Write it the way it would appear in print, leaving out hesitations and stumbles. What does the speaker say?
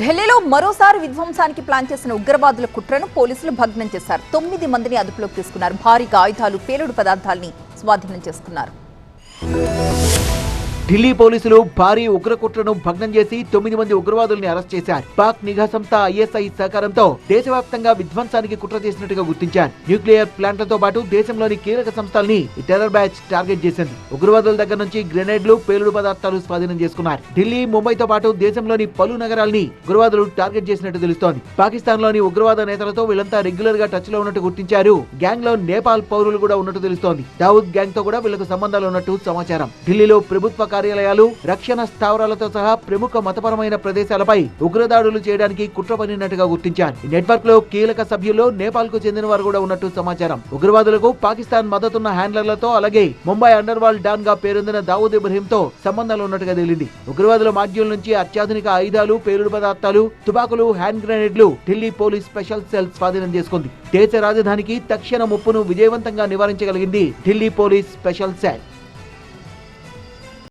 ఢిల్లీలో మరోసారి విధ్వంసానికి ప్లాన్ చేసిన ఉగ్రవాదుల కుట్రను పోలీసులు భగ్నం చేశారు. 9 మందిని అదుపులోకి తీసుకున్నారు. భారీగా ఆయుధాలు, పేలుడు పదార్థాలని స్వాధీనం చేసుకున్నారు. ఢిల్లీ పోలీసులు భారీ ఉగ్రకుట్రను భగ్నం చేసి 9 మంది ఉగ్రవాదుల్ని అరెస్ట్ చేశారు. పాక్ నిఘా సంస్థ ఐఎస్ఐ సహకారంతో దేశవ్యాప్తంగా విధ్వంసానికి కుట్ర చేసినట్టుగా గుర్తించారు. న్యూక్లియర్ ప్లాంట్లతో పాటు దేశంలోని కీలక సంస్థల్ని టెర్రర్ బ్యాచ్ టార్గెట్ చేసింది. ఉగ్రవాదుల దగ్గర నుంచి గ్రెనేడ్లు, పేలుడు పదార్థాలు స్వాధీనం చేసుకున్నారు. ఢిల్లీ, ముంబైతో పాటు దేశంలోని పలు నగరాల్ని ఉగ్రవాదులు టార్గెట్ చేసినట్టు తెలుస్తోంది. పాకిస్తాన్ లోని ఉగ్రవాద నేతలతో వీళ్ళంతా రెగ్యులర్ గా టచ్ లో ఉన్నట్టు గుర్తించారు. గ్యాంగ్ లో నేపాల్ పౌరులు కూడా ఉన్నట్టు తెలుస్తోంది. దావుద్ గ్యాంగ్ తో కూడా వీళ్లకు సంబంధాలు ఉన్నట్టు సమాచారం. ఢిల్లీలో ప్రభుత్వ కార్యాలయాలు, రక్షణ స్థావరాలతో సహా ప్రముఖ మతపరమైన ప్రదేశాలపై ఉగ్రదాడులు చేయడానికి కుట్ర పన్నినట్టుగా గుర్తించారు. ఈ నెట్వర్క్ లో కీలక సభ్యులు నేపాల్ కు చెందిన వారు కూడా ఉన్నట్టు సమాచారం. ఉగ్రవాదులకు పాకిస్తాన్ మద్దతున్న హ్యాండ్లర్లతో, అలాగే ముంబై అండర్ వరల్డ్ డాన్ గా పేరొందిన దావూద్ ఇబ్రహీం తో సంబంధాలు ఉన్నట్టుగా తేలింది. ఉగ్రవాదుల మాడ్యూల్ నుంచి అత్యాధునిక ఆయుధాలు, పేలుడు పదార్థాలు, తుపాకులు, హ్యాండ్ గ్రెనేడ్లు ఢిల్లీ పోలీస్ స్పెషల్ సెల్ స్వాధీనం చేసుకుంది. దేశ రాజధానికి తక్షణ ముప్పును విజయవంతంగా నివారించగలిగింది ఢిల్లీ పోలీస్ స్పెషల్ సెల్.